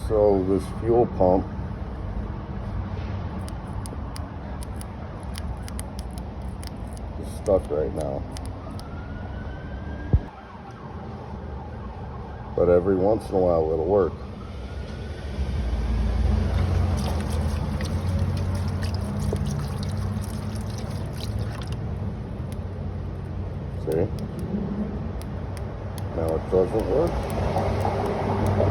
So this fuel pump is stuck right now. But every once in a while it'll work. See? Now it doesn't work.